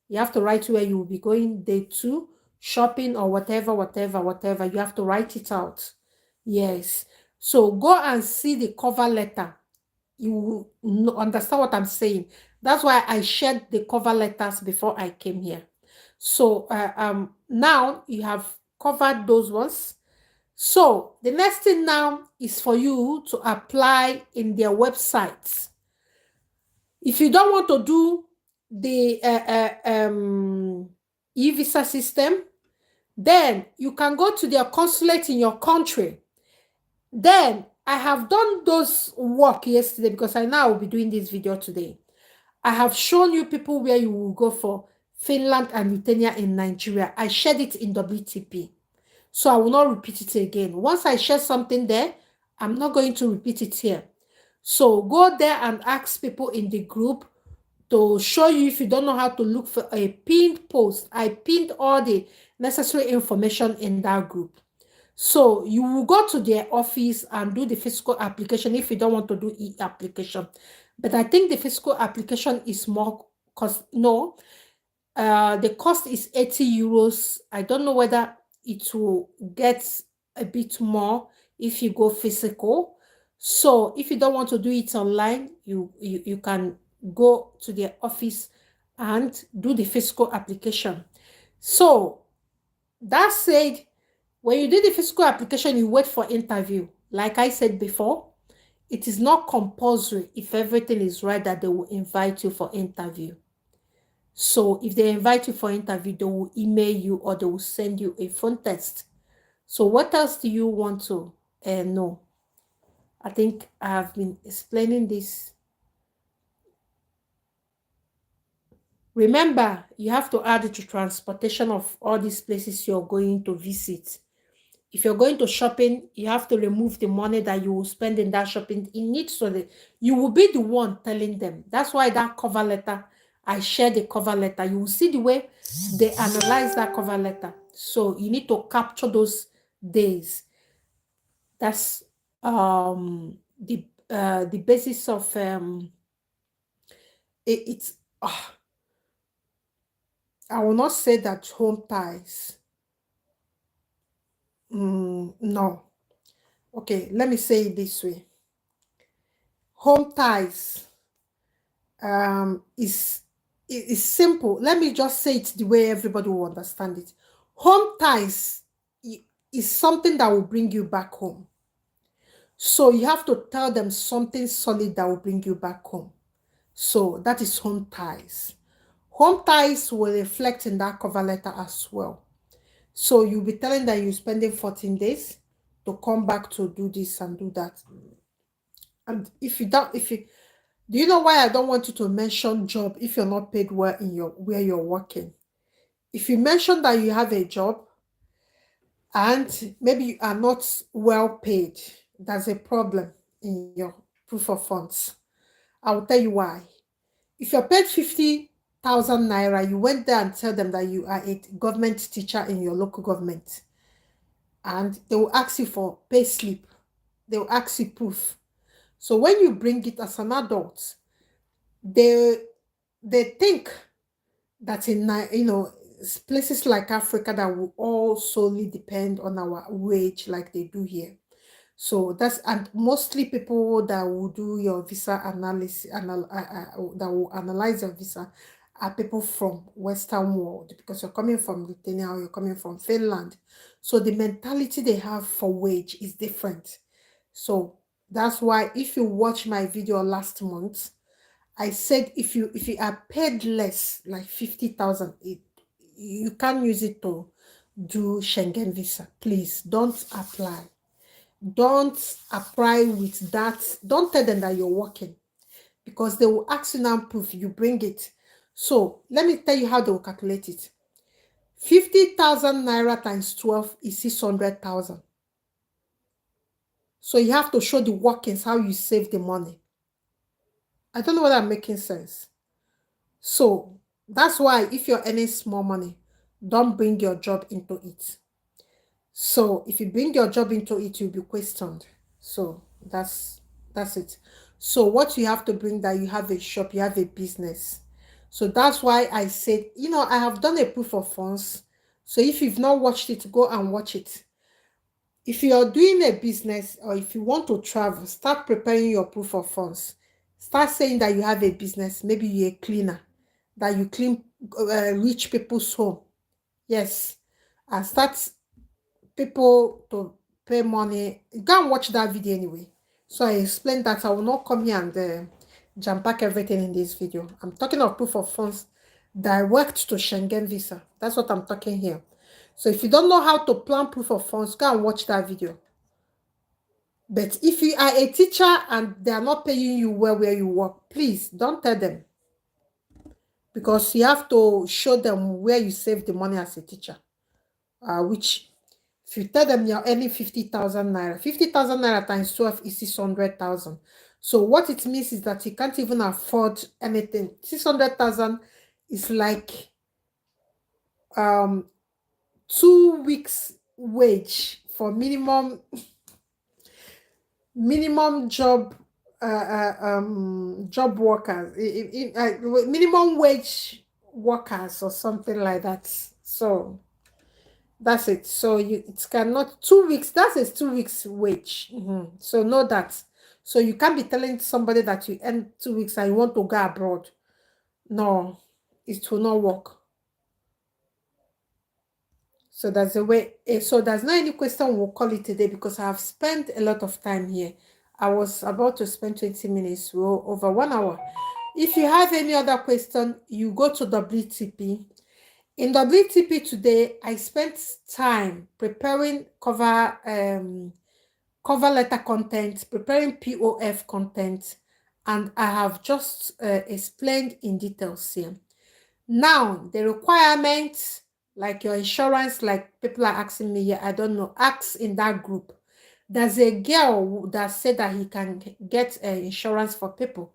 You have to write where you will be going day 2, shopping or whatever, whatever, whatever. You have to write it out. Yes. So go and see the cover letter. You will understand what I'm saying. That's why I shared the cover letters before I came here. So now you have covered those ones. So the next thing now is for you to apply in their websites. If you don't want to do the e-visa system, then you can go to their consulate in your country. Then I have done those work yesterday because I now will be doing this video today. I have shown you people where you will go for Finland and Lithuania in Nigeria. I shared it in WTP. So I will not repeat it again. Once I share something there, I'm not going to repeat it here. So go there and ask people in the group to show you if you don't know how to look for a pinned post. I pinned all the necessary information in that group. So you will go to their office and do the physical application if you don't want to do e-application. But I think the physical application is more cost. No, the cost is 80 euros. I don't know whether it will get a bit more if you go physical. So if you don't want to do it online, you can go to their office and do the physical application. So that said, when you do the physical application, you wait for interview. Like I said before, it is not compulsory if everything is right that they will invite you for interview. So if they invite you for interview, they will email you or they will send you a phone test. So what else do you want to know? I think I have been explaining this. Remember, you have to add to transportation of all these places you're going to visit. If you're going to shopping, you have to remove the money that you will spend in that shopping. It needs so that you will be the one telling them. That's why that cover letter, I share the cover letter. You will see the way they analyze that cover letter. So you need to capture those days. That's the basis of it's I will not say that home ties. No. Okay, let me say it this way. Home ties is simple. Let me just say it the way everybody will understand it. Home ties is something that will bring you back home. So you have to tell them something solid that will bring you back home. So that is home ties. Home ties will reflect in that cover letter as well. So you'll be telling that you're spending 14 days to come back to do this and do that. And do you know why I don't want you to mention job if you're not paid well in where you're working? If you mention that you have a job and maybe you are not well paid, that's a problem in your proof of funds. I will tell you why. If you're paid 50,000 naira, you went there and tell them that you are a government teacher in your local government, and they will ask you for pay slip. They will ask you proof. So when you bring it as an adult, they think that in places like Africa that will all solely depend on our wage like they do here. So that's, and mostly people that will do your visa analysis, that will analyze your visa are people from Western world, because you're coming from Lithuania or you're coming from Finland. So the mentality they have for wage is different. So that's why if you watch my video last month, I said if you are paid less, like 50,000, you can't use it to do Schengen visa. Please don't apply. Don't apply with that. Don't tell them that you're working, because they will ask you now proof. You bring it. So let me tell you how they will calculate it. 50,000 naira times 12 is 600,000. So you have to show the workings, how you save the money. I don't know whether I'm making sense. So that's why if you're earning small money, don't bring your job into it. So if you bring your job into it, you'll be questioned. So that's it. So what you have to bring, that you have a shop, you have a business. So that's why I said, I have done a proof of funds. So if you've not watched it, go and watch it. If you're doing a business or if you want to travel, start preparing your proof of funds. Start saying that you have a business. Maybe you're a cleaner, that you clean rich people's home. Yes. And start people to pay money. Go and watch that video anyway. So I explained that I will not come here and jam pack everything in this video. I'm talking of proof of funds direct to Schengen visa. That's what I'm talking here. So if you don't know how to plan proof of funds, go and watch that video. But if you are a teacher and they are not paying you well where you work, please don't tell them. Because you have to show them where you save the money as a teacher. Which, if you tell them you're earning 50,000 naira, 50,000 naira times 12 is 600,000. So what it means is that you can't even afford anything. 600,000 is like 2 weeks wage for minimum job job workers, minimum wage workers or something like that. So that's it. So it cannot 2 weeks. That's a 2 weeks wage. So know that. So you can't be telling somebody that you earn 2 weeks and you want to go abroad. No, it will not work. So that's the way. So there's not any question we'll call it today because I have spent a lot of time here. I was about to spend 20 minutes, well, over 1 hour. If you have any other question, you go to WTP. In WTP today, I spent time preparing cover letter content, preparing POF content, and I have just explained in details here. Now, the requirements, like your insurance, like people are asking me here, I don't know, ask in that group. There's a girl that said that he can get insurance for people.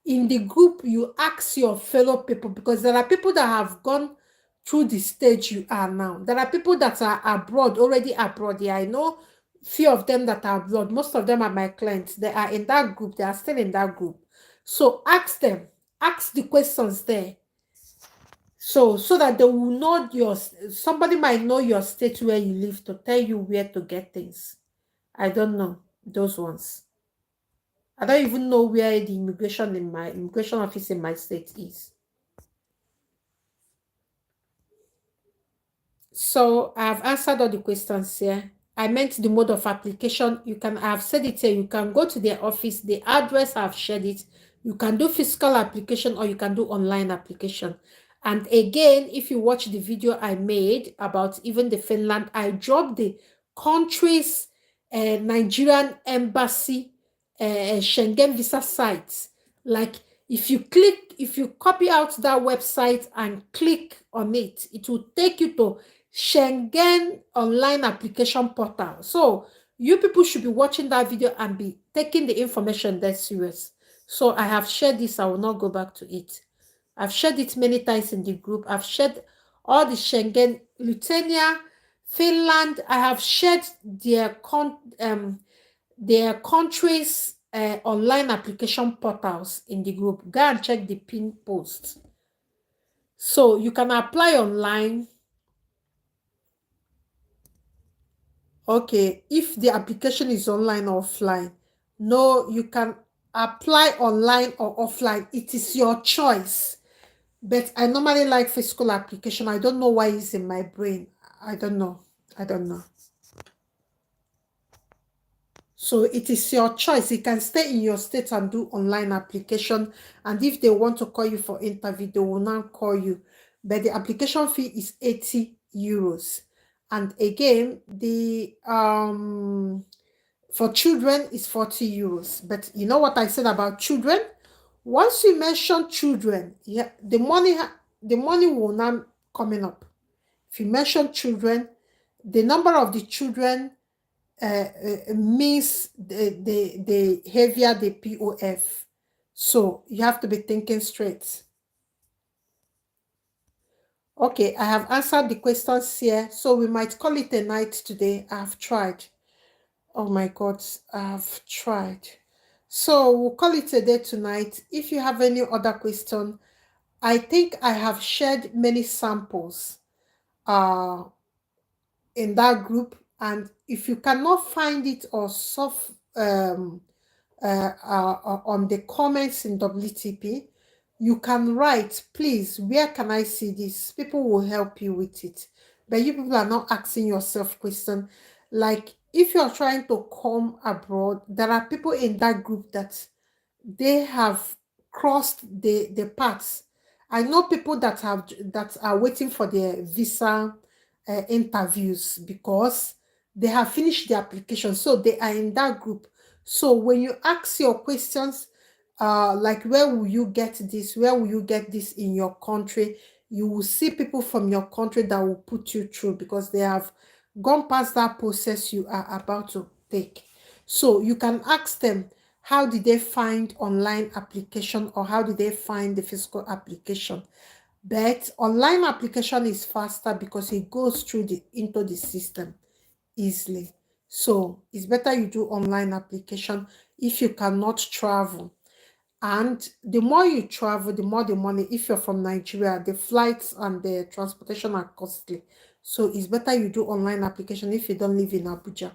In the group, you ask your fellow people because there are people that have gone through the stage you are now. There are people that are abroad, already abroad. Yeah, I know few of them that are abroad. Most of them are my clients. They are in that group. They are still in that group. So ask them. Ask the questions there. So that they will know somebody might know your state where you live to tell you where to get things. I don't know those ones. I don't even know where the immigration office in my state is. So I've answered all the questions here. I meant the mode of application. I've said it here, you can go to their office, the address, I've shared it. You can do physical application or you can do online application. And again, if you watch the video I made about even the Finland, I dropped the country's Nigerian embassy Schengen visa sites. Like if you copy out that website and click on it, it will take you to Schengen online application portal. So you people should be watching that video and be taking the information that serious. So I have shared this. I will not go back to it. I've shared it many times in the group. I've shared all the Schengen, Lithuania, Finland. I have shared their countries' online application portals in the group. Go and check the pin post. So you can apply online. Okay, if the application is online or offline, no, you can apply online or offline. It is your choice. But I normally like physical application. I don't know why it's in my brain. I don't know. I don't know. So it is your choice. You can stay in your state and do online application. And if they want to call you for interview, they will now call you. But the application fee is 80 euros. And again, the for children is 40 euros. But you know what I said about children? Once you mention children, yeah, the money will now coming up. If you mention children, the number of the children means the heavier the POF. So you have to be thinking straight. Okay, I have answered the questions here. So we might call it a night today. I've tried. Oh my God, I've tried. So we'll call it a day tonight. If you have any other question, I think I have shared many samples uh, in that group, and if you cannot find it or soft on the comments in WTP, you can write, please, where can I see this? People will help you with it. But you people are not asking yourself question. Like, if you're trying to come abroad, there are people in that group that they have crossed the paths. I know people that are waiting for their visa interviews because they have finished the application, so they are in that group. So when you ask your questions, like where will you get this, where will you get this in your country, you will see people from your country that will put you through because they have gone past that process you are about to take. So you can ask them, how did they find online application or how did they find the physical application? But online application is faster because it goes through into the system easily. So it's better you do online application if you cannot travel. And the more you travel, the more the money. If you're from Nigeria, the flights and the transportation are costly. So it's better you do online application if you don't live in Abuja.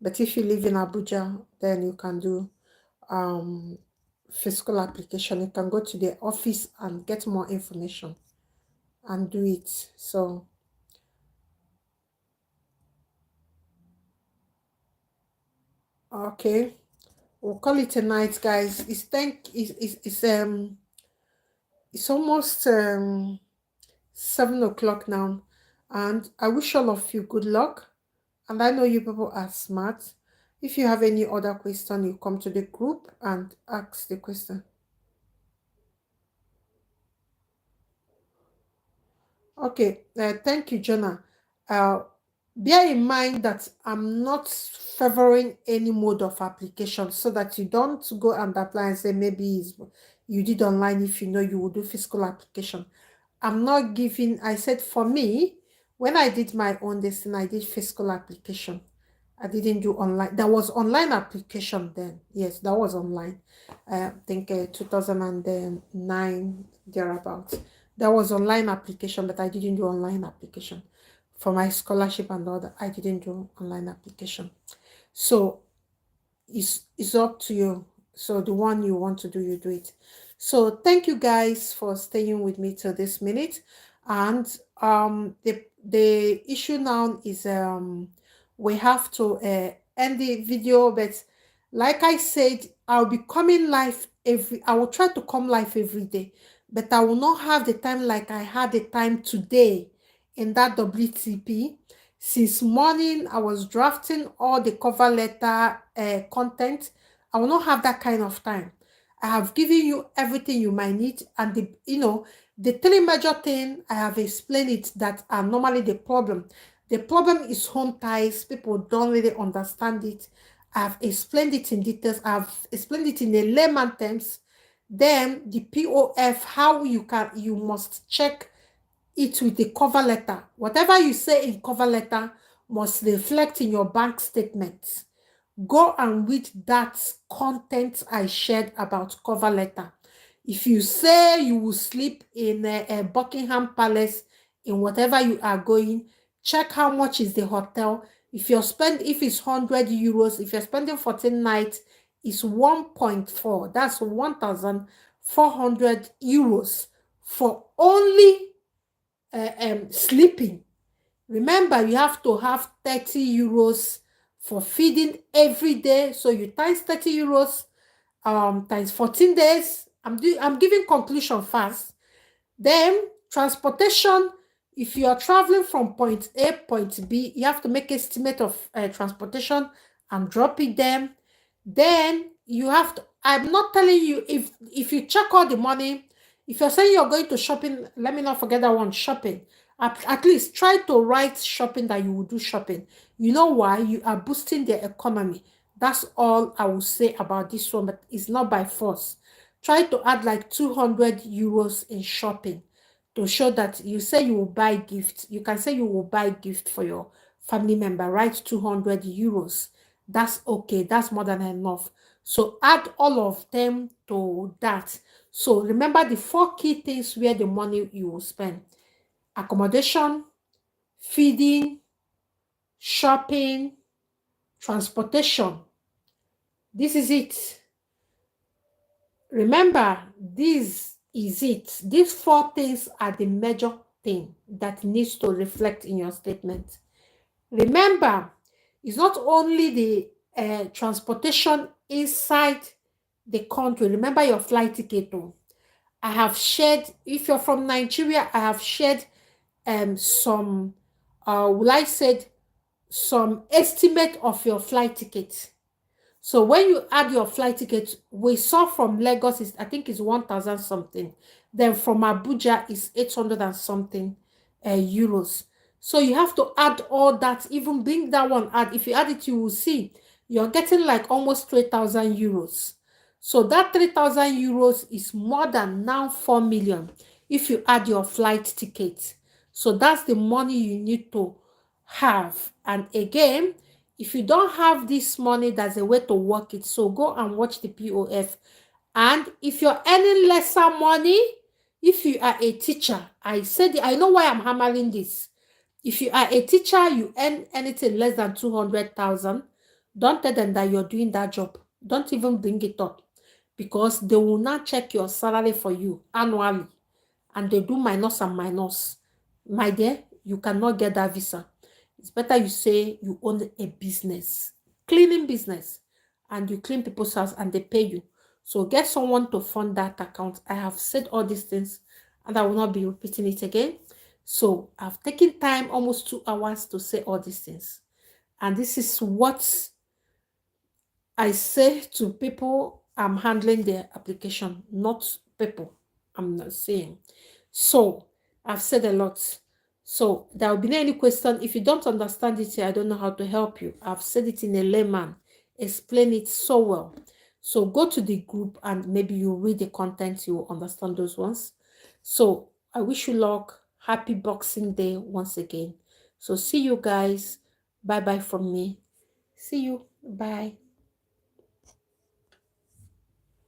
But if you live in Abuja, then you can do um, physical application. You can go to the office and get more information and do it. So, okay, we'll call it a night, guys. It's almost 7 o'clock now, and I wish all of you good luck. And I know you people are smart. If you have any other question, you come to the group and ask the question. Okay, thank you, Jonah. Uh, Bear in mind that I'm not favoring any mode of application so that you don't go and apply and say maybe you did online if you know you will do physical application. I'm not giving, I said for me, when I did my own destiny, I did physical application. I didn't do online. There was online application then. Yes, that was online. I think 2009, thereabouts. There was online application, but I didn't do online application. For my scholarship and all that, I didn't do online application. So it's up to you. So the one you want to do, you do it. So thank you guys for staying with me till this minute. And the issue now is we have to end the video, but like I said, I'll be coming live I will try to come live every day, but I will not have the time like I had the time today in that WTP. Since morning, I was drafting all the cover letter content. I will not have that kind of time. I have given you everything you might need, and the three major things I have explained it that are normally the problem. The problem is home ties. People don't really understand it. I've explained it in details. I've explained it in a layman terms. Then the POF, how you must check it with the cover letter. Whatever you say in cover letter must reflect in your bank statement. Go and read that content I shared about cover letter. If you say you will sleep in a Buckingham Palace in whatever you are going, check how much is the hotel. If it's 100 euros, if you're spending 14 nights, it's 1.4. That's 1,400 euros for only sleeping. Remember, you have to have 30 euros for feeding every day. So you times 30 euros times 14 days. I'm giving conclusion fast. Then transportation, if you are traveling from point A, point B, you have to make estimate of transportation and drop it them. Then you have to, I'm not telling you, if you check all the money, if you're saying you're going to shopping, let me not forget that one, shopping. At least try to write shopping that you will do shopping. You know why? You are boosting the economy. That's all I will say about this one, but it's not by force. Try to add like 200 euros in shopping to show that you say you will buy gift. You can say you will buy gift for your family member. Write 200 euros. That's okay. That's more than enough. So add all of them to that. So remember the 4 key things where the money you will spend: accommodation, feeding, shopping, transportation. This is it. Remember, this is it. These 4 things are the major thing that needs to reflect in your statement. Remember, it's not only the transportation inside the country. Remember your flight ticket too. I have shared, if you're from Nigeria, I have shared some, will I said, some estimate of your flight ticket. So when you add your flight ticket, we saw from Lagos is, I think, is 1,000 something. Then from Abuja is 800 and something euros. So you have to add all that, even bring that one add. If you add it, you will see you're getting like almost 3,000 euros. So that 3,000 euros is more than now 4 million if you add your flight ticket. So that's the money you need to have. And again, if you don't have this money, there's a way to work it. So go and watch the POF. And if you're earning lesser money, if you are a teacher, I know why I'm hammering this. If you are a teacher, you earn anything less than 200,000, don't tell them that you're doing that job. Don't even bring it up, because they will not check your salary for you annually, and they do minus and minus. My dear, you cannot get that visa. It's better you say you own a business, cleaning business, and you clean people's house and they pay you. So get someone to fund that account. I have said all these things and I will not be repeating it again. So I've taken time, almost 2 hours, to say all these things. And this is what I say to people I'm handling their application, not people I'm not saying. So I've said a lot. So there will be no any question. If you don't understand it, I don't know how to help you. I've said it in a layman, explain it so well. So go to the group and maybe you read the content, you will understand those ones. So I wish you luck. Happy Boxing Day once again. So see you guys. Bye bye from me. See you. Bye.